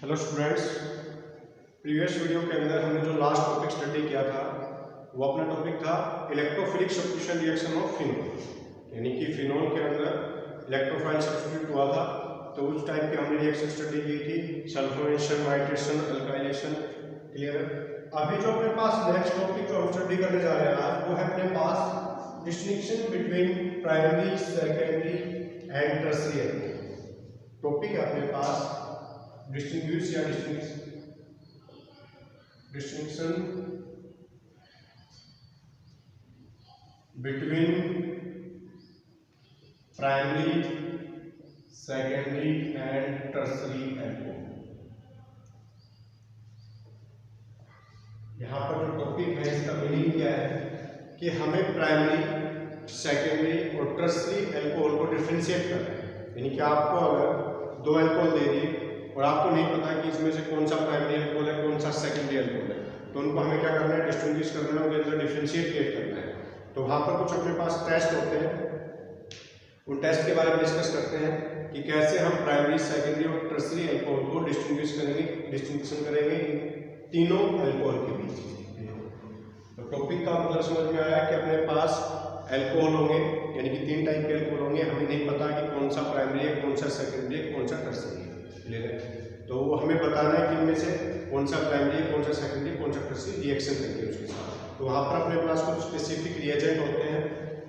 Hello students, previous video के अंदर हमने जो लास्ट टॉपिक स्टडी किया था वो अपना टॉपिक था electrophilic substitution reaction of phenol, यानी कि फिनोल के अंदर इलेक्ट्रोफाइल सब्स्टिट्यूट हुआ था। तो उस टाइप की हमने रिएक्शन स्टडी की थी, सल्फोनेशन, नाइट्रेशन, अल्काइलेशन। क्लियर है। अभी जो अपने पास नेक्स्ट टॉपिक जो हम स्टडी करने जा रहे हैं आज वो है अपने पास distinction between primary, secondary and tertiary. Topic है अपने पास डिस्टिंग्विश या distinction between primary, secondary and tertiary alcohol. यहाँ पर जो टॉपिक है इसका मीनिंग क्या है कि हमें प्राइमरी, सेकेंडरी और टर्शियरी एल्कोहल को डिफरेंशिएट करना है। यानी कि आपको अगर दो एल्कोहल दे दिए और आपको नहीं पता कि इसमें से कौन सा प्राइमरी अल्कोहल है, कौन सा सेकेंडरी अल्कोहल है, तो उनको हमें क्या करना है, डिस्टिंग्विश करना है, उनके अंदर डिफरेंशिएट करना है। तो वहाँ पर कुछ अपने पास टेस्ट होते हैं, उन टेस्ट के बारे में डिस्कस करते हैं कि कैसे हम प्राइमरी, सेकेंडरी और टर्शियरी अल्कोहल को डिस्टिंग्विश करेंगे, डिस्टिंक्शन करेंगे तीनों अल्कोहल के बीच। तो टॉपिक का मतलब समझ में आया कि अपने पास अल्कोहल होंगे, यानी कि तीन टाइप के अल्कोहल होंगे। हमें नहीं पता कि कौन सा प्राइमरी है, कौन सा सेकेंडरी है, कौन सा टर्शियरी है। क्लियर है। तो हमें बताना है कि इनमें से कौन सा प्राइमरी है, कौन सा सेकेंडरी, कौन सा टर्शियरी, रिएक्शन करके उसके साथ। तो वहाँ पर अपने पास कुछ स्पेसिफिक रिएजेंट होते हैं,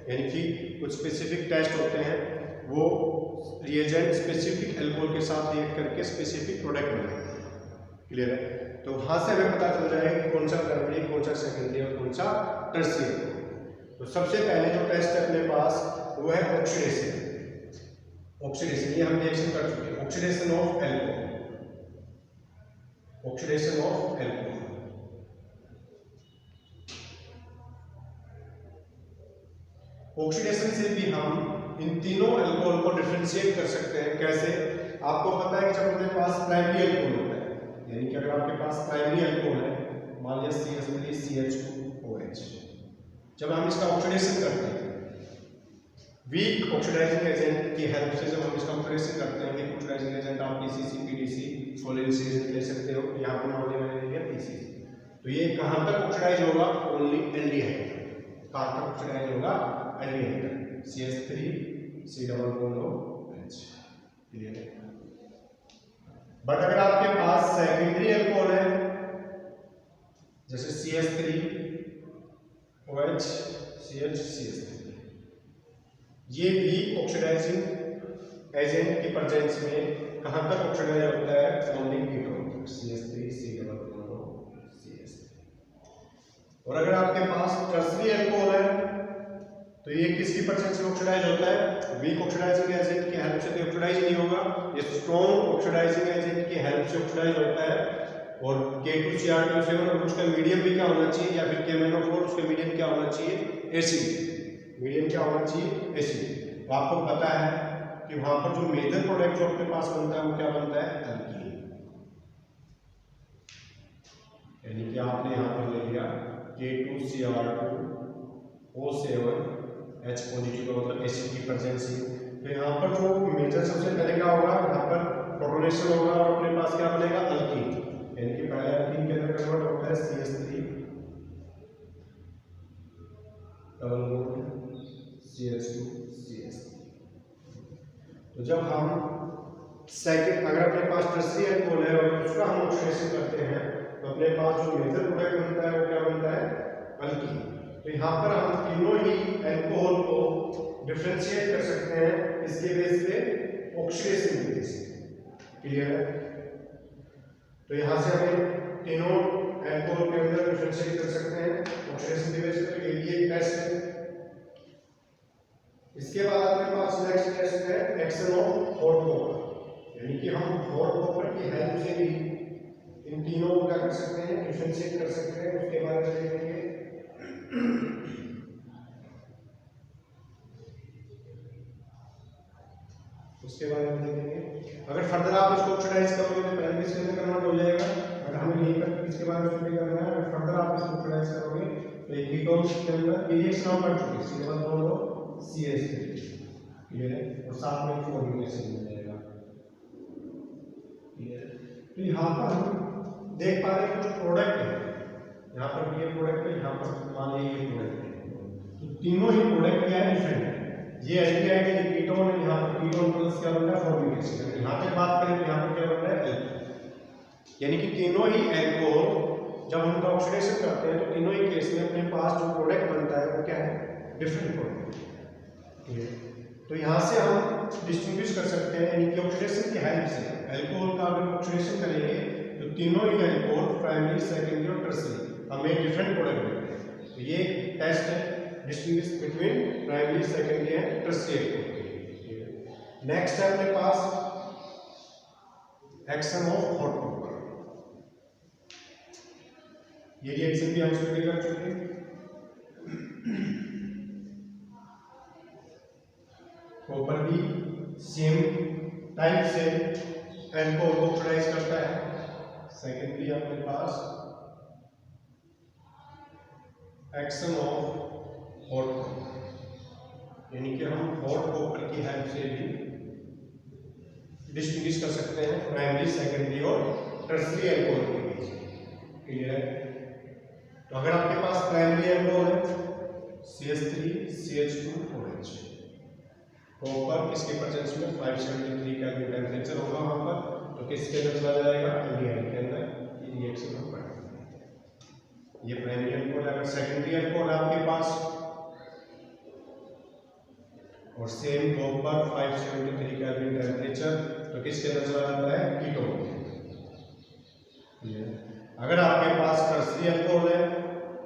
यानी कि कुछ स्पेसिफिक टेस्ट होते हैं। वो रिएजेंट स्पेसिफिक अल्कोहल के साथ रिएक्ट करके स्पेसिफिक प्रोडक्ट बनाएंगे। क्लियर है। तो वहाँ से हमें पता चल जाएगा कि कौन सा प्राइमरी, कौन सा सेकेंडरी और कौन सा टर्शियरी। तो सबसे पहले जो टेस्ट है अपने पास वो है ऑक्सीडेशन। ऑक्सीडेशन ये हम रिएक्शन कर चुके हैं। Oxidation of alcohol, oxidation of alcohol. Oxidation से भी हम इन तीनों अल्कोहल को डिफरेंशिएट कर सकते हैं। कैसे? आपको पता है कि जब अपने पास प्राइमरी अल्कोहल होता है, यानी कि अगर आपके पास प्राइमरी अल्कोहल है, मान लिया CH3 CH2OH, जब हम इसका ऑक्सीडेशन करते हैं वीक ऑक्सीडाइजिंग एजेंट की हेल्प से, जब हम इसका ऑक्सीडेशन करते हैं, वीक ऑक्सीडाइजिंग एजेंट आप PCC, PDC, सोलिड ले सकते हो। यहाँ पर मान लिया मैंने लिया PCC। तो ये कहाँ तक ऑक्सीडाइज होगा? Only aldehyde. कहाँ तक ऑक्सीडाइज होगा? Aldehyde, CH3 COOH। क्लियर है। बट अगर आपके पास सेकेंडरी अल्कोहल है, जैसे CH3OH CH, ये भी ऑक्सीडाइजिंग एजेंट की प्रेजेंस में कहां तक ऑक्सीडाइज होता है? Only ketone, CH3 COOH। और अगर आपके पास टर्शियरी अल्कोहल है तो ये किसकी प्रेजेंस में ऑक्सीडाइज होता है? वीक ऑक्सीडाइजिंग एजेंट की हेल्प से तो ऑक्सीडाइज नहीं होगा, ये स्ट्रॉन्ग ऑक्सीडाइजिंग एजेंट की हेल्प से ऑक्सीडाइज होता है। और K2Cr2 और उसका मीडियम भी क्या होना चाहिए, या फिर KMnO4 उसका मीडियम क्या होना चाहिए? एसिड। मीडियम क्या होना चाहिए? एसिड। तो आपको पता है कि वहां पर जो मेजर प्रोडक्ट जो अपने पास बनता है वो क्या बनता है? एल्कीन। यानी कि आपने यहां पर ले लिया K2Cr2O7H पॉजिटिव का मतलब एसिड की प्रेजेंस है। तो यहाँ पर जो मेजर सबसे पहले क्या होगा, यहाँ पर प्रोटोनेशन होगा और अपने पास क्या बनेगा? अल्कीन। यानी कि पहले अल्कीन के अंदर कन्वर्ट होता है CH3 double bond CH2 CH3। तो जब हम सेकंड, अगर अपने पास टर्शियरी अल्कोहल है और उसका हम ऑक्सीडेशन करते हैं तो अपने पास जो मेजर प्रोडक्ट बनता है वो क्या बनता है? अल्कीन। तो यहाँ पर हम तीनों ही अल्कोहल को डिफरेंशिएट कर सकते हैं इसके बेस पे, ऑक्सीडेशन की बेस पे। क्लियर है। तो यहाँ से हमें तीनों अल्कोहल के अंदर डिफरेंशिएट कर सकते हैं ऑक्सीडेशन की बेस पे। तो ये टेस्ट है। इसके बाद अपने पास नेक्स्ट टेस्ट है एक्शन ऑफ हॉट कॉपर, यानी कि हम हॉट कॉपर की हेल्प से भी इन तीनों को क्या कर सकते हैं? डिफरेंशिएट कर सकते हैं। उसके बारे में देखेंगे। उसके बारे में देखेंगे। अगर फर्दर आप इसको ऑक्सीडाइज करोगे तो पहले इसके अंदर कन्वर्ट हो जाएगा। अगर हमें नहीं कर इसके बारे में स्टडी करना है, अगर फर्दर आप इसको ऑक्सीडाइज करोगे तो एक कीटोन के अंदर रिएक्शन हम कर चुके हैं। इसके बाद बोलो CH3। क्लियर है। और साथ में फॉर्मुलेशन मिल जाएगा। क्लियर है। तो यहाँ पर हम देख पा रहे हैं कुछ प्रोडक्ट है, यहाँ पर भी ये प्रोडक्ट है, यहाँ पर मान लीजिए ये प्रोडक्ट है, तो तीनों ही प्रोडक्ट क्या है, डिफरेंट है। ये एल्डिहाइड है, कीटोन है, यहाँ पर कीटोन प्लस क्या बन रहा है, फॉर्मिक एसिड। यहाँ तक बात करें तो यहाँ पर क्या बन रहा है, एल्कोहल। यानी कि तीनों ही एल्कोहल जब हम उनका ऑक्सीडेशन करते हैं तो तीनों ही केस में अपने पास जो प्रोडक्ट बनता है वो क्या है, डिफरेंट प्रोडक्ट। तो यहाँ से हम डिस्टिंग्विश कर सकते हैं, यानी कि ऑक्सीडेशन की हेल्प से एल्कोहल का अगर ऑक्सीडेशन करेंगे तो तीनों ही एल्कोहल प्राइमरी, सेकेंडरी और टर्शियरी हमें डिफरेंट प्रोडक्ट मिलते हैं। तो ये टेस्ट है distinguish between primary, secondary and tertiary. Next है अपने पास एक्शन ऑफ हॉट कॉपर। ये रिएक्शन भी हम स्टडी कर चुके हैं। कॉपर भी सेम टाइप से एल्कोहल को ऑक्सीडाइज करता है। सेकेंडली अपने पास एक्शन ऑफ हॉट कॉपर, यानी कि हम हॉट कॉपर की हेल्प से भी डिस्टिंग्विश कर सकते हैं प्राइमरी, सेकेंडरी और टर्शियरी एल्कोहल के बीच। क्लियर है? तो अगर आपके पास प्राइमरी एल्कोहल है CH3 CH2OH, कॉपर इसके प्रेजेंस में 573 केल्विन टेम्परेचर होगा वहां पर, तो किसके अंदर चला जाएगा, एल्डिहाइड के अंदर। ये रिएक्शन हम पढ़ेंगे। ये प्राइमरी एल्कोहल है। अगर सेकेंडरी एल्कोहल है आपके पास और सेम कॉपर 573 केल्विन टेम्परेचर, तो किसके अंदर चला जाता है, कीटोन के। अगर आपके पास टर्शियरी एल्कोहल है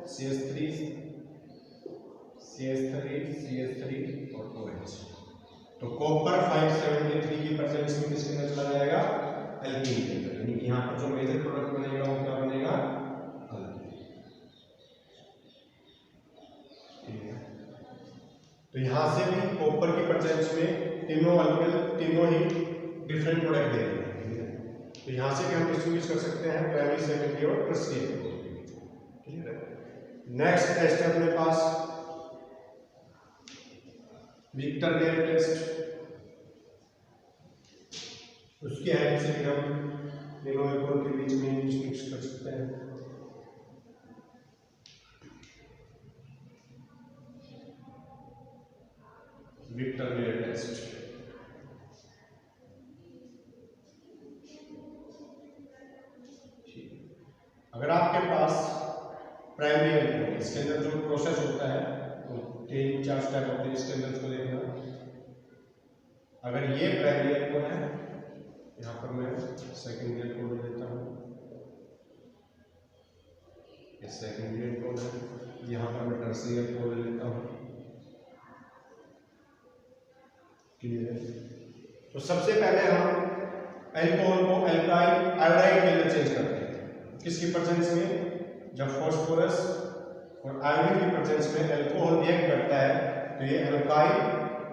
CH3 और OH, तो कॉपर 573 की प्रेजेंस में किसके अंदर चला जाएगा, एल्कीन के अंदर। यानी कि यहाँ पर जो मेजर प्रोडक्ट बनेगा वो क्या बनेगा, तो यहाँ से भी कॉपर की प्रेजेंस में तीनों एल्कोहल तीनों ही डिफरेंट प्रोडक्ट दे रहे हैं। तो यहाँ से भी हम डिस्टिंग्विश कर सकते हैं प्राइमरी, सेकेंडरी और टर्शियरी एल्कोहल। क्लियर है? नेक्स्ट टेस्ट है अपने पास विक्टर बेयर टेस्ट। उसकी हेल्प से भी हम तीनों एल्कोहल के बीच में डिस्टिंग्विश कर सकते हैं। Victor Meyer test. अगर आपके पास प्राइमरी एल्कोहल, इसके अंदर जो प्रोसेस होता है तो 3-4 स्टेप होते हैं इसके अंदर, उसको देखना। अगर ये प्राइमरी एल्कोहल है, यहाँ पर मैं सेकेंडरी एल्कोहल लेता हूँ, ये सेकेंडरी एल्कोहल है, यहाँ पर मैं टर्शियरी एल्कोहल लेता हूँ। क्लियर है? तो सबसे पहले हम एल्कोहल को अल्काइल आयोडाइड के अंदर चेंज करते हैं। किसकी प्रेजेंस में, जब फास्फोरस और आयोडीन की प्रेजेंस में एल्कोहल रिएक्ट करता है तो ये अल्काइल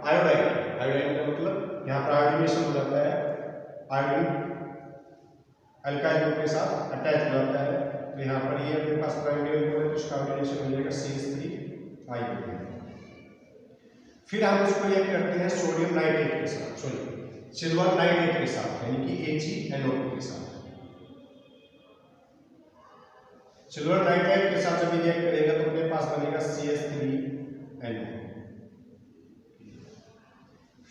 आयोडाइड, आयोडाइड का मतलब यहाँ पर आयोडीनेशन हो जाता है, आयोडीन अल्काइल ग्रुप के साथ अटैच हो जाता है। तो यहाँ पर ये अपने पास प्राइमरी एल्कोहल है, तो इसका आयोडीनेशन हो जाएगा CH3IOD। फिर हम इसको रिएक्ट करते हैं सोडियम नाइट्रेट के साथ, सॉरी सिल्वर नाइट्रेट के साथ, यानी कि AgNO2 के साथ। सिल्वर नाइट्रेट के साथ जब रिएक्ट करेगा तो अपने पास बनेगा CH3NO।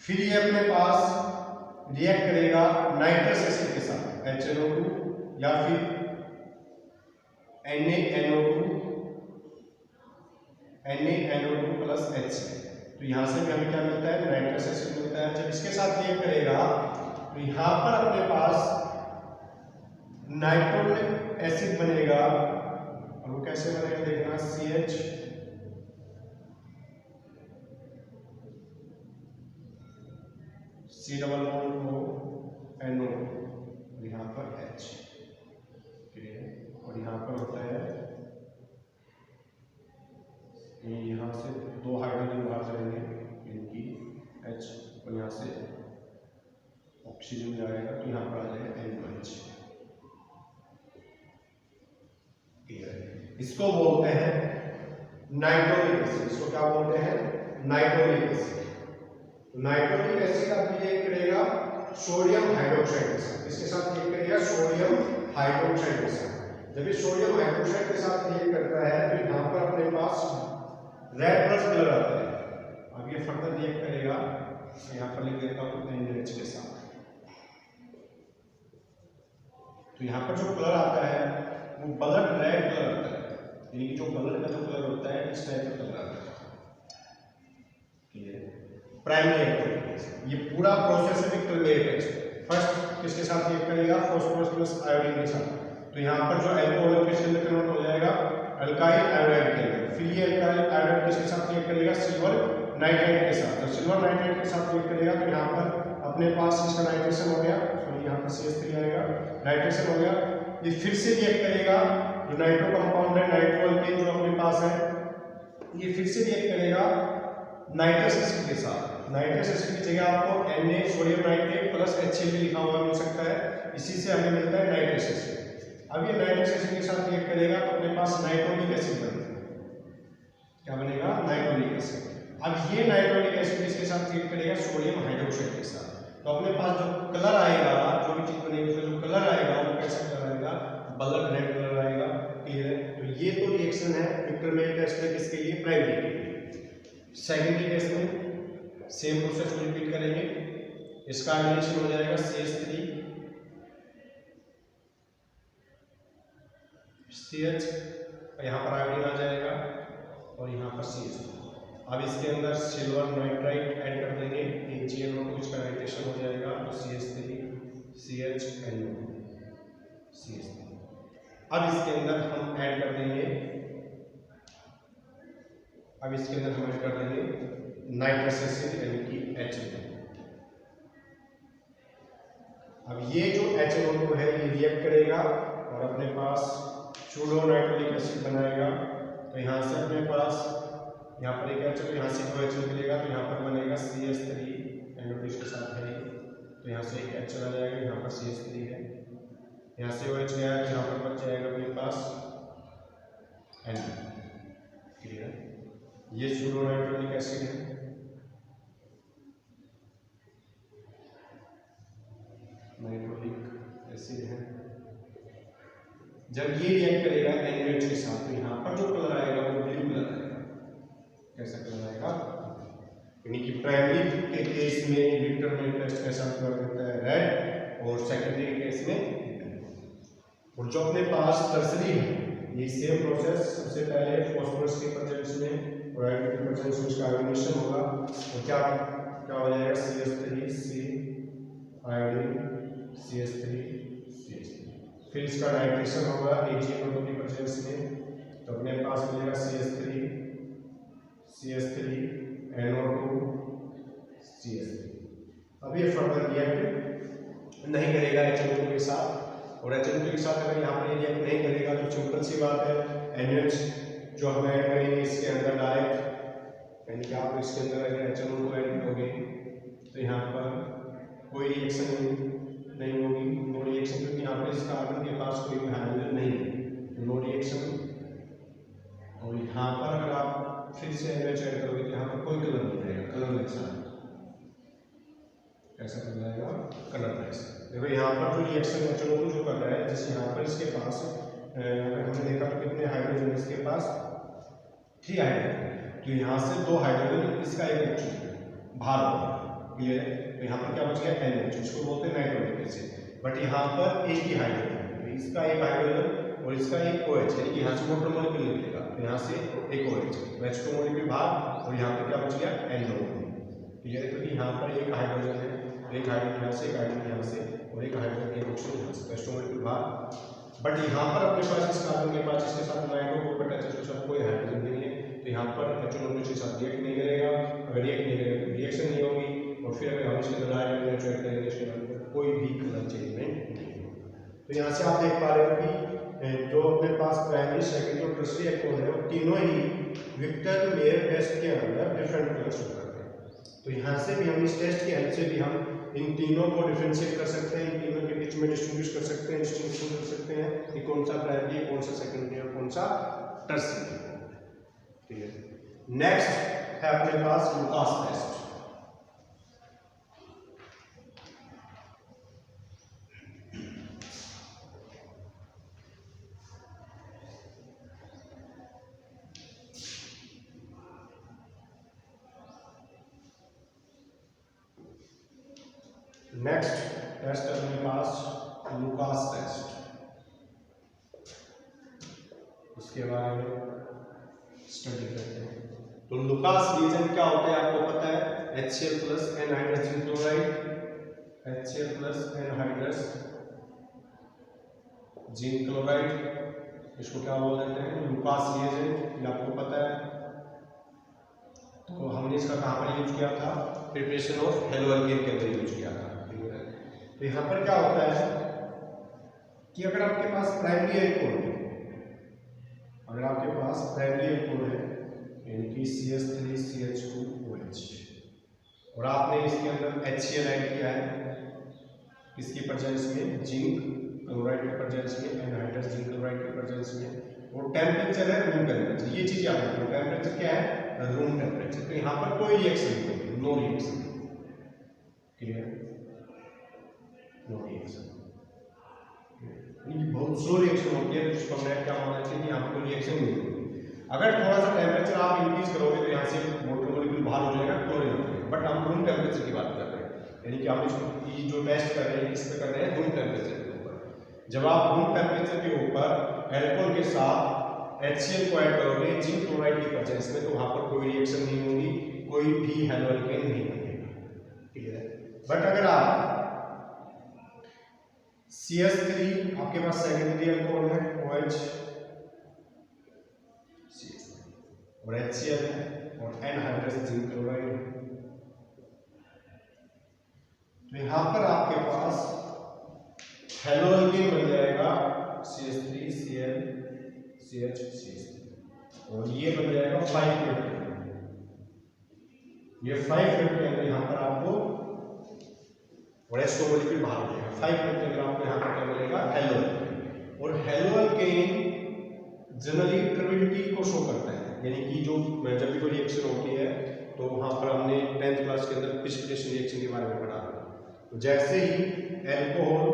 फिर ये अपने पास रिएक्ट करेगा नाइट्रस एसिड के साथ HNO2 या फिर NaNO2 प्लस H। तो यहाँ से भी हमें क्या मिलता है, नाइट्रस एसिड मिलता है। जब इसके साथ रिएक्ट करेगा तो यहाँ पर अपने पास नाइट्रोलिक एसिड बनेगा, और वो कैसे बनेगा देखना, CH C double bond O NO, यहाँ पर H, और यहाँ पर होता है यहाँ से 2 हाइड्रोजन बाहर जाएंगे, इनकी H, और यहाँ से ऑक्सीजन जाएगा तो यहाँ पर आ जाएगा NH। इसको बोलते हैं नाइट्रोलिक एसिड। इसको क्या बोलते हैं, नाइट्रोलिक एसिड। तो नाइट्रोलिक एसिड अब रिएक्ट करेगा सोडियम हाइड्रोक्साइड के साथ, इसके साथ रिएक्ट करेगा सोडियम हाइड्रोक्साइड के साथ। जब ये सोडियम हाइड्रोक्साइड के साथ रिएक्ट करता है तो यहाँ पर अपने पास रेड प्लस कलर आता है। अब ये फर्दर रिएक्ट करेगा, यहाँ पर लिख देता हूँ NaOH के साथ। तो यहाँ पर जो कलर आता है वो ब्लड रेड कलर आता है, यानी कि जो ब्लड का जो कलर होता है इस टाइप का कलर आता है। प्राइमरी एक्टिविटीज, ये पूरा प्रोसेस है विक्टर मेयर टेस्ट। फर्स्ट किसके साथ रिएक्ट करेगा, फास्फोरस प्लस आयोडीन के साथ। तो यहाँ पर जो अल्कोहल है किसके अंदर कन्वर्ट हो जाएगा, अल्काइल आयोडाइड के अंदर। फिर ये अल्काइल आयोडाइड किसके साथ रिएक्ट करेगा, सिल्वर नाइट्राइट के साथ। तो सिल्वर नाइट्राइट के साथ रिएक्ट करेगा तो यहाँ पर अपने पास इसका नाइट्रेशन हो गया, सॉरी यहाँ पर CH3 आएगा, नाइट्रेशन हो गया। ये फिर से रिएक्ट करेगा, जो नाइट्रो कंपाउंड है नाइट्रो अल्केन जो अपने पास है, ये फिर से रिएक्ट करेगा नाइट्रस एसिड के साथ। नाइट्रस एसिड की जगह आपको Na sodium nitrate plus HCl भी लिखा हुआ मिल सकता है, इसी से हमें मिलता है नाइट्रस एसिड। अब ये नाइट्रस एसिड के साथ रिएक्ट करेगा तो अपने पास नाइट्रोलिक एसिड बनेगा। क्या बनेगा, नाइट्रोलिक एसिड। अब ये नाइट्रोलिक एसिड इसके साथ रिएक्ट करेगा सोडियम हाइड्रोक्साइड के साथ। तो अपने पास जो कलर आएगा, जो भी चीज बनेगी उसका जो कलर आएगा वो कैसा कलर आएगा, ब्लड रेड कलर आएगा। क्लियर है। तो ये तो रिएक्शन है विक्टर मेयर टेस्ट में किसके लिए, प्राइमरी के लिए। सेकेंडरी केस में सेम प्रोसेस को रिपीट करेंगे। इसका रिएक्शन हो जाएगा CH3 CH, यहाँ पर आयोडीन आ जाएगा और यहाँ पर CH2। अब इसके अंदर सिल्वर नाइट्राइट ऐड कर देंगे, AgNO2, इसका नाइट्रेशन हो जाएगा तो CH3 CHNO CH3। अब इसके अंदर हम ऐड कर देंगे, अब इसके अंदर हम ऐड कर देंगे नाइट्रस एसिड यानी कि HNO। अब ये जो HNO2 है ये रिएक्ट करेगा और अपने पास सूडो नाइट्रोलिक एसिड बनाएगा। तो यहाँ से अपने पास यहाँ पर एक HCl, यहाँ से दो HCl मिलेगा तो यहाँ पर बनेगा CH3 NO2 के साथ है, तो यहाँ से एक HCl आ जाएगा, यहाँ पर CH3 है, यहाँ से OH गया तो यहाँ पर बच जाएगा अपने पास NO। क्लियर, ये सूडो नाइट्रोलिक एसिड है। नाइट्रोलिक एसिड है। जब ये रिएक्ट करेगा NaOH के साथ तो यहाँ पर जो कलर आएगा वो ब्लू कलर आएगा। कैसा कलर आएगा, यानी कि प्राइमरी के केस में विक्टर मेयर टेस्ट कैसा कलर होता है, रेड, और सेकेंडरी के केस में। और जो अपने पास टर्सरी है ये सेम प्रोसेस, सबसे पहले फास्फोरस के प्रेजेंस में और आयोडीन के प्रेजेंस में इसका आयोडीनेशन होगा और क्या हो जाएगा, CH3 C iodine CH3 CH3। फिर इसका नाइट्रेशन होगा AgNO2 की प्रेजेंस में, तो अपने पास मिलेगा CH3 NO2 CH3। अब ये फर्दर रिएक्ट नहीं करेगा HNO2 के साथ, और HNO2 के साथ अगर यहाँ पर रिएक्ट नहीं करेगा तो सिंपल सी बात है NaOH जो हम ऐड करेंगे इसके अंदर डायरेक्ट, यानी कि आप इसके अंदर अगर HNO2 ऐड करोगे तो यहाँ पर कोई रिएक्शन नहीं होगी, नो रिएक्शन, क्योंकि यहाँ पर इस कार्बन के पास कोई भी हाइड्रोजन नहीं है, नो रिएक्शन। और यहाँ पर अगर आप फिर से NaOH ऐड करोगे तो यहाँ पर कोई कलर नहीं रहेगा, कलरलेस है। कैसा कर जाएगा, कलरलेस। देखो यहाँ पर जो रिएक्शन HNO2 जो कर रहा है, जैसे यहाँ पर इसके पास अगर हमने देखा तो कितने हाइड्रोजन इसके पास, 3 हाइड्रोजन, तो यहाँ से 2 हाइड्रोजन इसका एक बच चुका है, बाहर हो गया। क्लियर है। तो यहाँ पर क्या बच गया NaOH, इसको बोलते हैं नाइट्रोलिक एसिड। बट यहाँ पर एक ही हाइड्रोजन, तो इसका एक हाइड्रोजन और इसका एक OH, यानी कि यहाँ से मोटर मॉलिक्यूल निकलेगा, तो यहाँ से एक OH, H2 मॉलिक्यूल बाहर, और यहाँ पर क्या बच गया NO2। क्लियर है, क्योंकि यहाँ पर एक हाइड्रोजन है, एक हाइड्रोजन यहाँ से, एक हाइड्रोजन यहाँ से, और एक हाइड्रोजन एक ऑक्सीजन यहाँ से, H2 मॉलिक्यूल बाहर। बट यहाँ पर अपने पास इस कार्बन के पास इसके साथ नाइट्रो बट HH के साथ कोई हाइड्रोजन नहीं है, तो यहाँ पर HNO2 के साथ रिएक्ट नहीं करेगा। अगर रिएक्ट नहीं करेगा तो रिएक्शन नहीं होगी, और फिर अगर हम इसके अंदर NaOH ऐड करेंगे इसके अंदर कोई भी कलर चेंजमेंट नहीं होगा। तो यहाँ से आप देख पा रहे हो कि जो अपने पास प्राइमरी, सेकेंडरी और टर्सरी एक्टिव है वो तीनों ही विक्टर मेयर टेस्ट के अंदर डिफरेंट कलर्स हो जाते हैं। तो यहाँ से भी हम इस टेस्ट की हेल्प से भी हम इन तीनों को डिफरेंशिएट कर सकते हैं, इन तीनों के बीच में डिस्टिंग्विश कर सकते हैं, डिस्टिंक्शन कर सकते हैं कि कौन सा प्राइमरी है, कौन सा सेकेंडरी और कौन सा टर्सरी है। ठीक है। नेक्स्ट है अपने पास लुकास टेस्ट। नेक्स्ट टेस्ट अपने पास लुकास टेस्ट, उसके बारे में स्टडी करते हैं। तो लुकास रिएजेंट क्या होता है आपको पता है, HCl plus anhydrous zinc chloride, HCl plus anhydrous zinc chloride, इसको क्या बोल देते हैं लुकास रिएजेंट, ये आपको पता है। तो हमने इसका कहाँ पर यूज किया था, प्रिपरेशन ऑफ हेलोअल्केन के अंदर यूज किया था। तो यहाँ पर क्या होता है कि अगर आपके पास प्राइमरी एल्कोहल है, अगर आपके पास प्राइमरी एल्कोहल है यानी कि CH3CH2OH और आपने इसके अंदर HCl ऐड किया है, किसकी प्रेजेंस में, जिंक क्लोराइड के प्रेजेंस में, एनहाइड्रस जिंक क्लोराइड के प्रेजेंस में, और टेम्परेचर है रूम टेम्परेचर, ये चीज याद रखो, टेम्परेचर क्या है, रूम टेम्परेचर। तो यहाँ पर कोई रिएक्शन नहीं होगी, no reaction, clear, no reaction, बहुत स्लो रिएक्शन होती है, जिसको हमने क्या माना चाहिए कि यहाँ पर रिएक्शन नहीं होगी। अगर थोड़ा सा टेम्परेचर आप इंक्रीज करोगे तो यहाँ से वाटर मॉलिक्यूल बाहर हो जाएगा, क्लोरीन हो जाएगा, बट हम रूम टेम्परेचर की बात कर रहे हैं, यानी कि हम इसको जो टेस्ट कर रहे हैं किस पे कर रहे हैं, रूम टेम्परेचर के ऊपर। जब आप रूम टेम्परेचर के ऊपर एल्कोहल के साथ HCl को ऐड करोगे जिंक क्लोराइड की प्रेजेंस में, तो वहां पर कोई रिएक्शन नहीं होगी, कोई भी हेलोअल्केन नहीं बनेगा, ठीक है। बट अगर आप CH3 आपके पास सेकेंडरी एल्कोहल है OH और HCl है और एनहाइड्रस जिंक क्लोराइड है, तो यहां पर आपके पास हेलोअल्केन बन जाएगा CH3Cl CH और ये बन जाएगा 5 मिनट, ये 5 मिनट के अंदर यहाँ पर आपको और एस्टो मॉलिक्यूल बाहर हो जाएगा। 5 मिनट के अंदर आपको यहाँ पर क्या मिलेगा, हेलोअल्केन। और हेलोअल्केन जनरली ट्रिबिलिटी को शो करता है, यानी कि जो जब भी कोई रिएक्शन होती है तो वहाँ पर हमने 10th क्लास के अंदर प्रिसिपिटेशन रिएक्शन के बारे में पढ़ा। तो जैसे ही एल्कोहल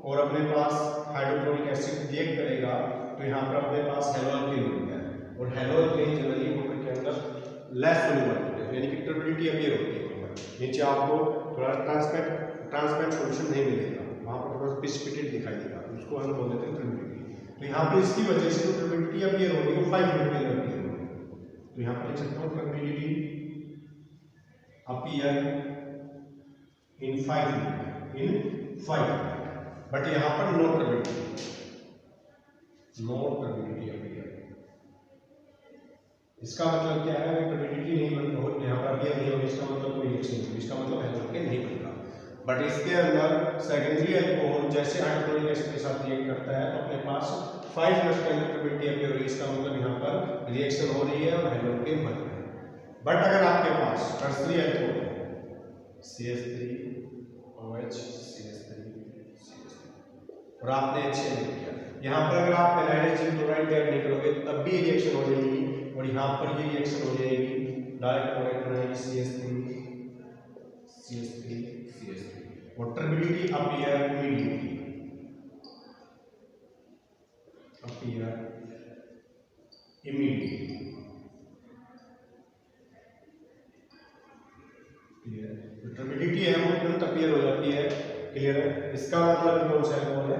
और अपने पास हाइड्रोक्लोरिक एसिड रिएक्ट करेगा तो यहाँ पर अपने पास हेलोअल्केन बन गया है, और हेलोअल्केन जनरली वाटर के अंदर लेस सोल्यूबल होते हैं, यानी कि ट्रिबिलिटी अपीयर होती है। नीचे आपको थोड़ा ट्रांसपेरेंट सॉल्यूशन नहीं मिलेगा, वहाँ पर थोड़ा प्रिसिपिटेट दिखाई देगा, उसको हम बोल देते हैं ट्रिबिलिटी। तो यहाँ पर इसकी वजह से जो ट्रिबिलिटी अपीयर होगी वो 5 मिनट के अंदर अपीयर होगी। तो यहाँ पर लिख सकता हूँ ट्रिबिलिटी अपीयर इन 5 मिनट, बट यहाँ पर नो ट्रिबिलिटी अपीयर। इसका मतलब क्या है, ट्रिबिलिटी नहीं बन रही, यहाँ पर अपीयर नहीं होगी, इसका मतलब कोई रिएक्शन नहीं, इसका मतलब हेलोअल्केन नहीं बनता। बट इसके अंदर सेकेंडरी एल्कोहल जैसे हाइड्रोक्लोरिक एसिड के साथ रिएक्ट करता है तो अपने पास 5 मिनट के अंदर ट्रिबिलिटी अपीयर हो रही है, इसका मतलब यहाँ पर रिएक्शन हो रही है और हेलोअल्केन बन रहा है। बट अगर आपके पास टर्सरी एल्कोहल है CH3OH और आपने HCl किया, यहाँ पर अगर आप एनहाइड्रस जिंक क्लोराइड ऐड नहीं करोगे तब भी रिएक्शन हो जाएगी, और यहाँ पर ये रिएक्शन हो जाएगी डायरेक्ट प्रोडक्ट बनाएगी CH3 और ट्रिबिलिटी अपीयर इमीडिएटली, क्लियर। तो ट्रिबिलिटी है वो तुरंत अपीयर हो जाती है, क्लियर है। इसका मतलब कौन सा एल्कोहल है,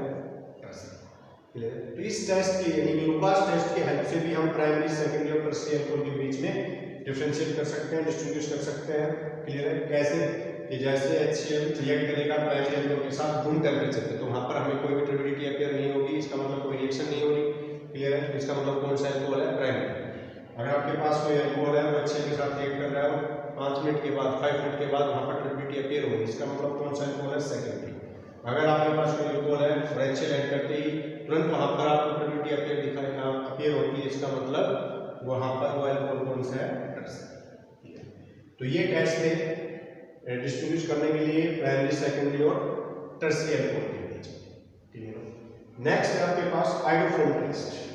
क्लियर। तो इस टेस्ट की यानी लुकास टेस्ट की हेल्प से भी हम प्राइमरी सेकेंडरी और टर्शियरी एल्कोहल के बीच में डिफरेंशिएट कर सकते हैं, डिस्टिंग्विश कर सकते हैं, क्लियर है। कैसे कि जैसे HCl रिएक्ट करेगा प्राइमरी एल्कोहल के साथ रूम टेम्परेचर पे, तो वहां पर हमें कोई भी ट्रिबिलिटी अपीयर नहीं होगी, इसका मतलब कोई रिएक्शन नहीं होगी, क्लियर है। इसका मतलब कौन सा एल्कोहल है, प्राइमरी। अगर आपके पास कोई एल्कोहल है वो HCl के साथ रिएक्ट कर रहा है 5 मिनट के बाद 5 मिनट के बाद वहां पर ट्रिबिलिटी अपीयर होगी, इसका मतलब कौन सा एल्कोहल है, सेकेंडरी। अगर आपके पास कोई एल्कोहल है और HCl ऐड करते ही तुरंत वहां पर आपको ट्रिबिलिटी अपीयर होती है, इसका मतलब वहां पर वो एल्कोहल कौन सा है, टर्शियरी। तो ये टेस्ट है डिस्टिंग्विश करने के लिए प्राइमरी सेकेंडरी और टर्शियरी एल्कोहल के बीच, क्लियर। नेक्स्ट है आपके पास आइडोफोन टेस्ट।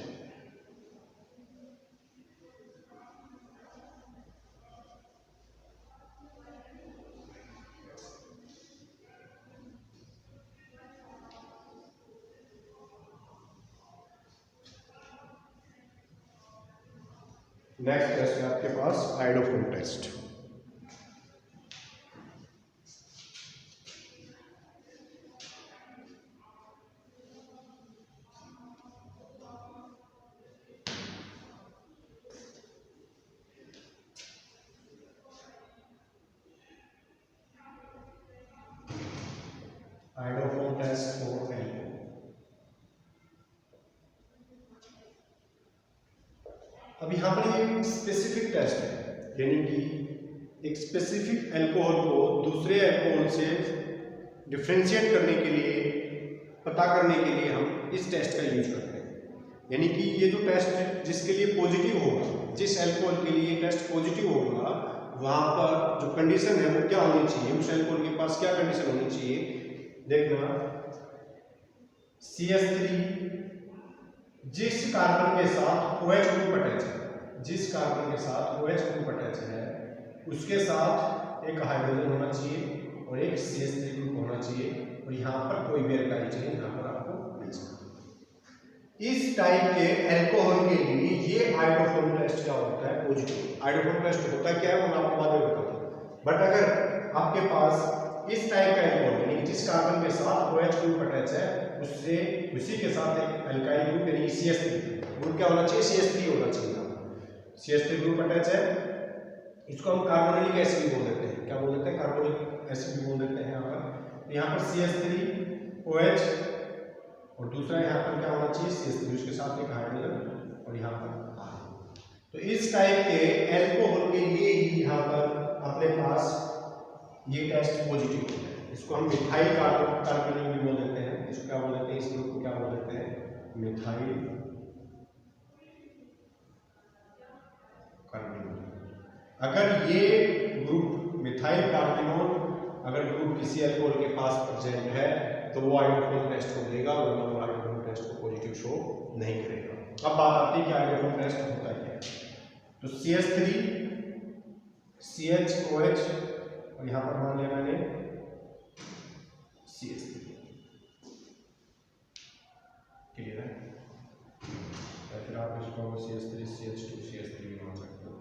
नेक्स्ट टेस्ट है आपके पास आइडोफोन टेस्ट। अब यहाँ पर ये स्पेसिफिक टेस्ट है, यानी कि एक स्पेसिफिक अल्कोहल को दूसरे अल्कोहल से डिफ्रेंशिएट करने के लिए, पता करने के लिए हम इस टेस्ट का यूज करते हैं। यानी कि ये जो टेस्ट जिसके लिए पॉजिटिव होगा, जिस अल्कोहल के लिए टेस्ट पॉजिटिव होगा, वहाँ पर जो कंडीशन है वो क्या होनी चाहिए, उस अल्कोहल के पास क्या कंडीशन होनी चाहिए। देखना, CH3 जिस कार्बन के साथ OH ग्रुप अटैच है, जिस कार्बन के साथ OH ग्रुप अटैच है, उसके साथ एक हाइड्रोजन होना चाहिए और एक CH3 ग्रुप होना चाहिए, और यहाँ पर कोई भी अल्काइल चेन यहाँ पर आपको मिल सकता है। इस टाइप के अल्कोहल के लिए ये हाइड्रोफोम टेस्ट क्या होता है, पॉजिटिव। हाइड्रोफोम टेस्ट होता क्या है वो मैं आपको बाद में बताता हूँ। बट अगर आपके पास इस टाइप का अल्कोहल, यानी जिस कार्बन के साथ OH ग्रुप अटैच है, उससे उसी के साथ एक अल्काइल ग्रुप यानी CH3 ग्रुप क्या होना चाहिए, CH3 होना चाहिए। CH3 ग्रुप अटैच है, इसको हम कार्बोनिलिक एसिड भी बोल देते हैं। क्या बोल देते हैं, कार्बोनिलिक एसिड भी बोल देते हैं। यहाँ पर CH3 OH और दूसरा यहाँ पर क्या होना चाहिए, CH3, उसके साथ एक हाइड्रोजन और यहाँ पर R। तो इस टाइप के अल्कोहल के लिए ही यहाँ पर अपने पास ये टेस्ट पॉजिटिव होता है। इसको हम मिथाइल कार्बोनिल भी बोल देते हैं। इसको क्या बोल देते हैं, इस ग्रुप को क्या बोल देते हैं, मिथाइल कार्बोनिल। अगर ये ग्रुप मिथाइल कार्बोनिल अगर ग्रुप किसी अल्कोहल के पास प्रेजेंट है तो वो हाइड्रोफोम टेस्ट को देगा, वरना वो हाइड्रोफोम टेस्ट को पॉजिटिव शो नहीं करेगा। अब बात आती है कि हाइड्रोफोम टेस्ट होता क्या है। तो CH3 CHOH और यहाँ पर मान लिया मैंने CH3, क्लियर है। या फिर आप इसको CH3 CH2 CH3 भी मान सकते हो।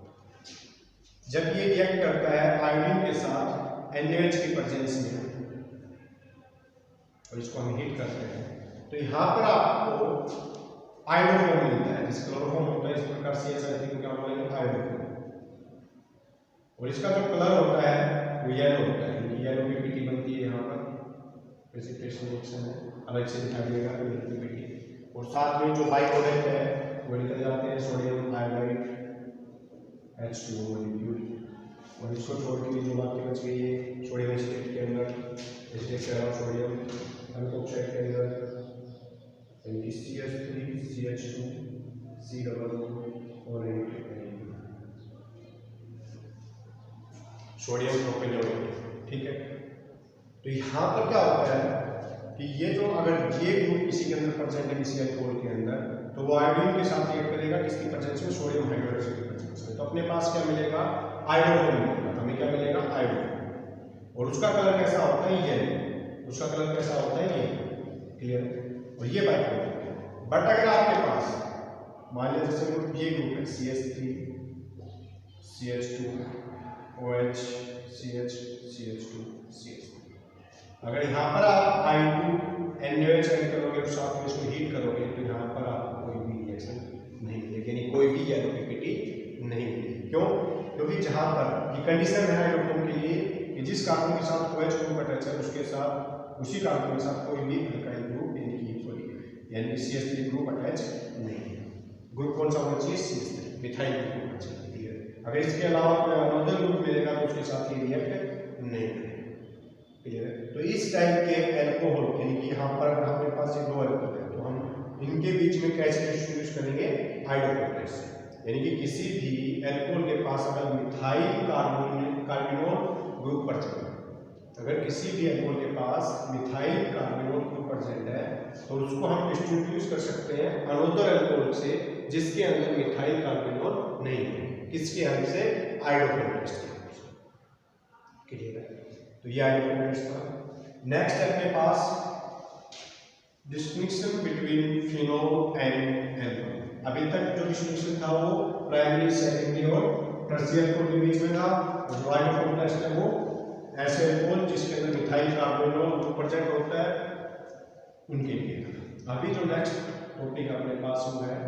जब ये रिएक्ट करता है आयोडीन के साथ NaOH की प्रेजेंस में और इसको हम हीट करते हैं, तो यहाँ पर आपको आयोडोफॉर्म मिलता है। जिस क्लोरोफॉर्म होता है इस प्रकार CH3 को क्या बोलेंगे, आयोडोफॉर्म। और इसका जो कलर होता है वो येलो होता है, क्योंकि येलो पीपीटी बनती है। यहाँ पर प्रेसिपिटेशन रिएक्शन है, अलग से दिखा देगा पीपीटी। और साथ में जो बाई प्रोडक्ट है वो निकल जाते हैं, सोडियम आयोडाइड H2O मॉलिक्यूल। और इसको छोड़ के जो बाकी बच गई है सोडियम एसिटेट के अंदर, एसिटेट सोडियम हाइड्रोक्साइड के अंदर CH3 CH2 C डबल और सोडियम प्रोपेनोइड, ठीक है। तो यहाँ पर क्या होता है कि ये जो अगर ये ग्रुप किसी के अंदर प्रेजेंट है, किसी अल्कोहल के अंदर, तो वो आयोडीन के साथ रिएक्ट करेगा किसकी प्रेजेंस में, सोडियम हाइड्रोक्साइड की प्रेजेंस में। तो अपने पास क्या मिलेगा, आयोडोफॉर्म मिलेगा। हमें क्या मिलेगा, आयोडोफॉर्म। और उसका कलर कैसा होता है, ये उसका कलर कैसा होता है, ये क्लियर। और ये बाई प्रोडक्ट है। बट अगर आपके पास मान लीजिए जैसे ये ग्रुप है CH3 CH2 OH CH CH2 CH3, अगर यहाँ पर आप I2 NaOH ऐड करोगे और साथ में इसको हीट करोगे तो यहाँ पर आपको कोई भी रिएक्शन नहीं मिलेगी, यानी कोई भी येलो पीपीटी नहीं मिलेगी। क्यों, क्योंकि जहाँ पर ये कंडीशन है हाइड्रोफोम के लिए कि जिस कार्बन के साथ OH ग्रुप अटैच है उसके साथ उसी कार्बन के साथ कोई भी अल्काइल ग्रुप यानी CH3 ग्रुप अटैच नहीं है। ग्रुप कौन सा होना चाहिए, CH3 मिथाइल ग्रुप होना चाहिए। अगर इसके अलावा कोई अनदर ग्रुप मिलेगा तो उसके साथ ये रिएक्ट नहीं करेगा, क्लियर है। तो इस टाइप के अल्कोहल यानी कि यहाँ पर अगर हमारे पास ये दो अल्कोहल है तो हम इनके बीच में कैसे यूज करेंगे, हाइड्रोफोम टेस्ट। यानी कि किसी भी अल्कोहल के पास अगर मिथाइल कार्बोनिल ग्रुप पर चल, अगर किसी भी अल्कोहल के पास मिथाइल कार्बोनिल ग्रुप प्रेजेंट है तो उसको हम डिस्टिंग्विश कर सकते हैं अनदर अल्कोहल से जिसके अंदर मिथाइल कार्बोनिल नहीं है, किसके हेल्प से, आयोडोफोम टेस्ट की हेल्प से, क्लियर है। तो ये आयोडोफोम टेस्ट था। नेक्स्ट है अपने पास distinction between phenol and alcohol. अभी तक जो डिस्टिंक्शन था वो प्राइमरी सेकेंडरी और टर्शियरी अल्कोहल के बीच में था। जो आयोडोफोम टेस्ट है वो ऐसे अल्कोहल जिसके अंदर मिथाइल कार्बोनिल प्रेजेंट होता है उनके लिए। अभी जो नेक्स्ट टॉपिक अपने पास वो है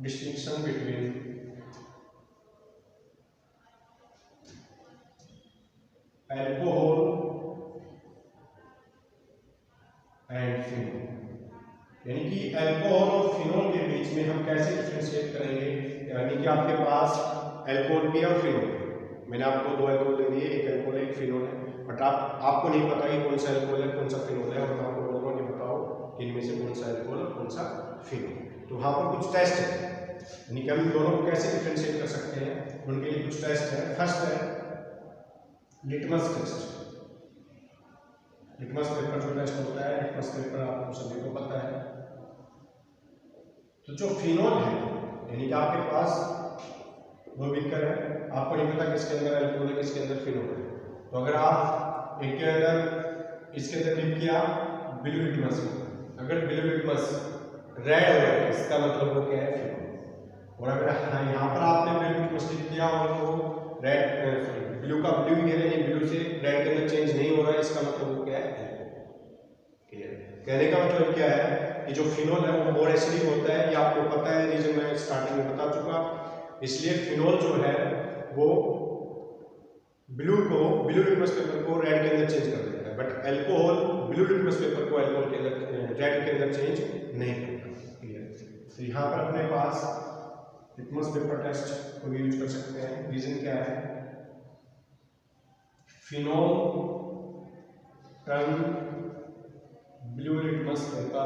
distinction between alcohol and phenol. यानी कि अल्कोहल और फिनोल के बीच में हम कैसे डिफ्रेंशिएट करेंगे, यानी कि आपके पास अल्कोहल भी है और फिनोल भी। मैंने आपको दो अल्कोहल दे दिए, एक अल्कोहल है एक फिनोल है, बट आपको नहीं पता कि कौन सा अल्कोहल है कौन सा फिनोल है, और मैं आपको बोलूँगा कि बताओ कि इनमें से कौन सा अल्कोहल और कौन सा फिनोल। तो वहाँ पर कुछ टेस्ट है, यानी कि हम दोनों को कैसे डिफ्रेंशिएट कर सकते हैं, उनके लिए कुछ टेस्ट है। फर्स्ट है लिटमस टेस्ट। लिटमस पेपर जो टेस्ट होता है, लिटमस पेपर आपको सभी को पता है। तो जो फिनोल है, यानी कि आपके पास दो बीकर है, आपको नहीं पता किसके अंदर अल्कोहल है किसके अंदर फिनोल है। तो अगर आप इसके अंदर डिप किया ब्लू लिटमस, अगर ब्लू लिटमस रेड हो गया इसका मतलब वो क्या है, फिनोल। और अगर यहाँ पर आपने ब्लू लिटमस डिप किया और वो रेड ब्लू का ब्लू ही है, ब्लू से रेड के अंदर चेंज नहीं हो रहा है, इसका मतलब वो क्या है, क्लियर। कहने का मतलब क्या है कि जो फिनोल है वो मोर एसिडिक होता है, ये आपको पता है, रीजन मैं स्टार्टिंग में बता चुका। इसलिए फिनोल जो है वो ब्लू लिटमस पेपर को रेड के अंदर चेंज कर देता है, but alcohol blue litmus paper को अल्कोहल के अंदर रेड के अंदर चेंज नहीं करता, क्लियर। तो यहाँ पर अपने पास लिटमस पेपर टेस्ट को यूज कर सकते हैं। रीजन क्या है, phenol turn blue litmus paper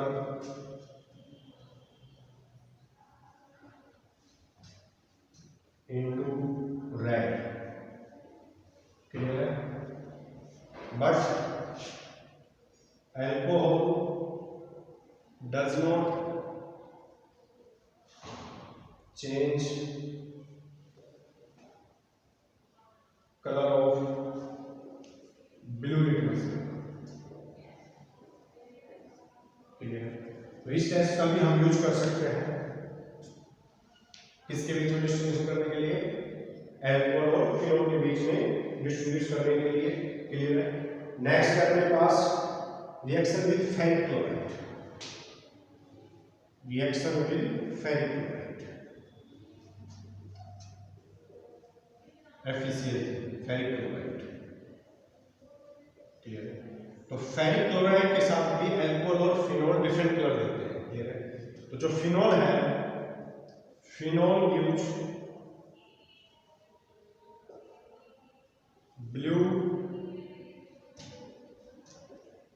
into red, clear है। But alcohol does not change color of blue litmus paper, clear है। तो इस टेस्ट का भी हम यूज कर सकते हैं किसके बीच में डिस्टिंग्विश करने के लिए, अल्कोहल और फिनोल के बीच में डिस्टिंग्विश करने के लिए, क्लियर है। नेक्स्ट है अपने पास reaction with ferric chloride. Reaction with ferric chloride, FeCl ferric chloride, clear है। तो फेरिक क्लोराइड के साथ भी अल्कोहल और फिनोल डिफरेंट कलर देते हैं, क्लियर है। तो जो फिनोल है, phenol use blue,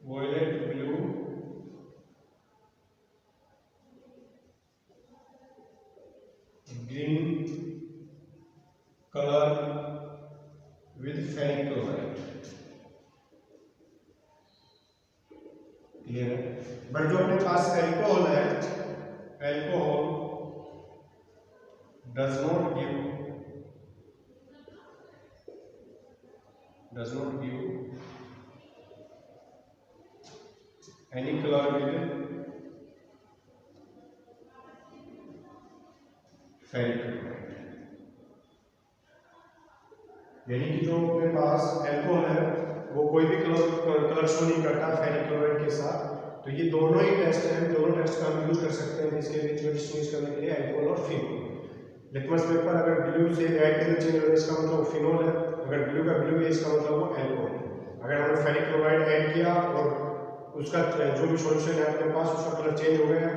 violet blue, green colour with ferric chloride, clear है। बट जो अपने पास अल्कोहल है, alcohol does not give any color with ferric chloride. यानी कि जो अपने पास अल्कोहल है वो कोई भी कलर शो नहीं करता फेरिक क्लोराइड के साथ। तो ये दोनों ही टेस्ट हैं, दोनों टेस्ट का हम यूज कर सकते हैं इसके बीच में डिस्टिंग्विश करने के लिए अल्कोहल और फिनोल। लिटमस पेपर अगर ब्लू से रेड के अंदर चेंज हो रहा है इसका मतलब वो फिनोल है, अगर ब्लू का ब्लू है इसका मतलब वो अल्कोहल है। अगर हमने फेरिक क्लोराइड ऐड किया और उसका जो भी सॉल्यूशन है अपने पास उसका कलर चेंज हो गया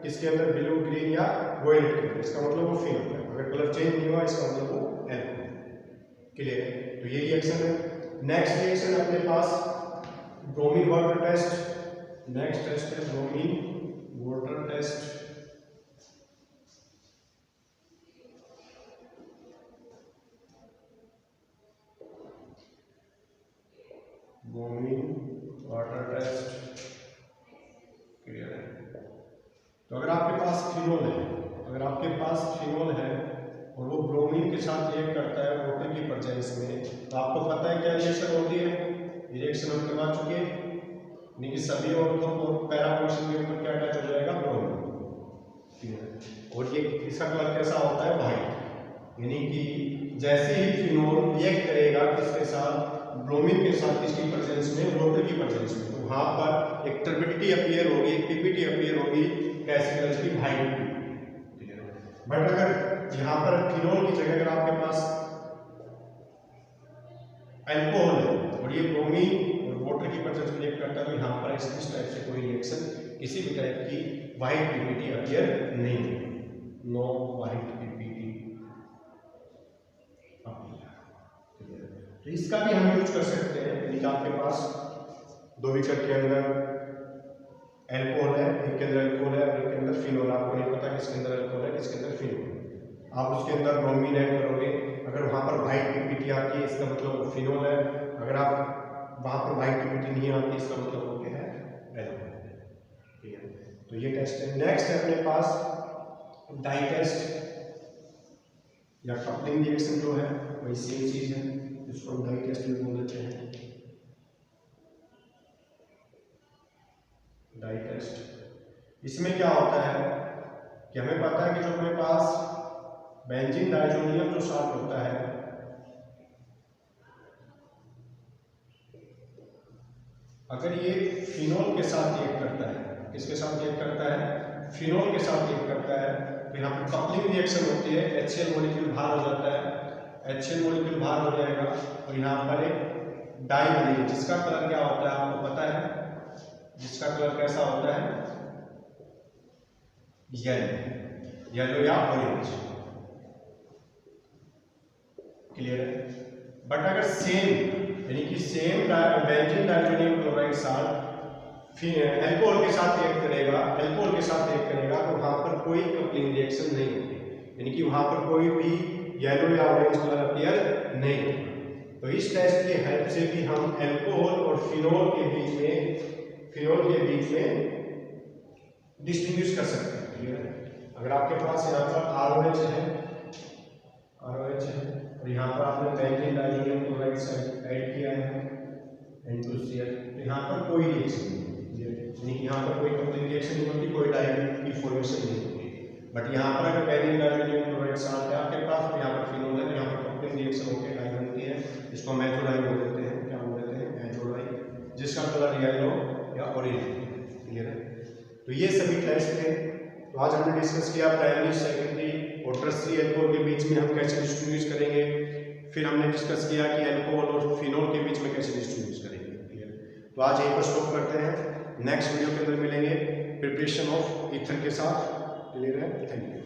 किसके अंदर, ब्लू, ग्रीन या वॉयलेट के अंदर, इसका मतलब वो फिनोल है। अगर कलर चेंज नहीं हुआ इसका मतलब वो अल्कोहल, क्लियर है। तो ये रिएक्शन है। नेक्स्ट रिएक्शन अपने पास bromine water test. Next test है bromine water test. Bromine water test, clear है। तो अगर आपके पास फिनोल है, और वो ब्रोमीन के साथ रिएक्ट करता है वाटर की प्रेजेंस में, तो आपको पता है क्या रिएक्शन होती है, रिएक्शन हम करवा चुके हैं, यानी कि सभी ऑर्थो और पैरा फंक्शन के ऊपर क्या अटैच हो जाएगा, ब्रोमीन, ठीक है। और ये इसका कलर कैसा होता है, व्हाइट। यानी कि जैसे ही फिनोल रिएक्ट करेगा किसके साथ, ब्रोमीन के साथ, किसकी प्रेजेंस में, वाटर की प्रेजेंस में, तो वहां पर एक टर्बिडिटी अपीयर होगी, एक पीपीटी अपीयर होगी, कैसे कलर की, व्हाइट। बट अगर यहाँ पर फिनोल की जगह अगर आपके पास अल्कोहल है और ये ब्रोमीन और वाटर की प्रेजेंस में रिएक्ट करता है, तो यहाँ पर इस टाइप से कोई रिएक्शन किसी भी टाइप की वाइट पीपीटी अपीयर नहीं होगी, नो वाइट पीपीटी अपीयर। तो इसका भी हम यूज कर सकते हैं, यानी कि आपके पास 2 विकेट के अंदर एल्कोहल है, एक के अंदर एल्कोहल है और एक के अंदर फिनोल, आपको नहीं पता किसके अंदर एल्कोहल है किसके अंदर फिनोल है, आप उसके अंदर ब्रोमीन ऐड करोगे, अगर वहाँ पर वाइट पीपीटी आती है इसका मतलब वो फिनोल है, अगर आप वहाँ पर वाइट पीपीटी नहीं आती इसका मतलब वो क्या है, एल्कोहल है। ठीक है, तो ये टेस्ट है। नेक्स्ट है अपने पास डाई टेस्ट या कपलिंग रिएक्शन जो है वही सेम चीज है, जिसको हम डाई टेस्ट भी बोल देते हैं। डाई टेस्ट, इसमें क्या होता है कि हमें पता है कि जो अपने पास बेंजीन डाइजोनियम जो साल्ट होता है, अगर ये फिनोल के साथ रिएक्ट करता है, किसके साथ रिएक्ट करता है, फिनोल के साथ रिएक्ट करता है, तो यहाँ पर कपलिंग रिएक्शन होती है, HCl मॉलिक्यूल बाहर हो जाता है, HCl मॉलिक्यूल बाहर हो जाएगा और यहाँ पर एक डाई बनेगी जिसका कलर क्या होता है आपको पता है, जिसका कलर कैसा होता है, येलो या ऑरेंज। क्लियर है। बट अगर सेम यानी कि same benzene diazonium chloride salt alcohol के साथ रिएक्ट करेगा, एल्कोहल के साथ रिएक्ट करेगा तो वहां पर कोई कपलिंग रिएक्शन नहीं होगी, यानी कि वहां पर कोई भी येलो या ऑरेंज कलर अपीयर नहीं होगा। तो इस टेस्ट की हेल्प से भी हम एल्कोहल और फिनोल के बीच में डिस्टिंग्विश कर सकते हैं। क्लियर है। अगर आपके पास यहाँ पर ROH है और यहाँ पर आपने बेंजीन डाइजोनियम क्लोराइड ऐड किया है N2Cl, तो यहाँ पर कोई रिएक्शन नहीं है, यानी कि यहाँ पर कोई कपलिंग रिएक्शन नहीं होती, कोई डाइड की फॉर्मेशन नहीं होती। बट यहाँ पर अगर बेंजीन डाइजोनियम क्लोराइड साल्ट है आपके पास, तो यहाँ पर फिनोल है, यहाँ पर कपलिंग रिएक्शन होकर डाई बनती है, इसको हम एजोडाई बोल देते हैं। क्या बोल देते हैं, एजोडाई, जिसका कलर येलो या ऑरेंज है। क्लियर है। तो ये सभी टेस्ट थे। तो आज हमने डिस्कस किया प्राइमरी, सेकेंडरी और टर्शियरी एल्कोहल के बीच में हम कैसे डिस्टिंग्विश करेंगे। फिर हमने डिस्कस किया कि एल्कोहल और फिनोल के बीच में कैसे डिस्टिंग्विश करेंगे। क्लियर। तो आज यहीं पर स्टॉप करते हैं, नेक्स्ट वीडियो के अंदर मिलेंगे प्रिपरेशन ऑफ ईथर के साथ। क्लियर है। Thank you.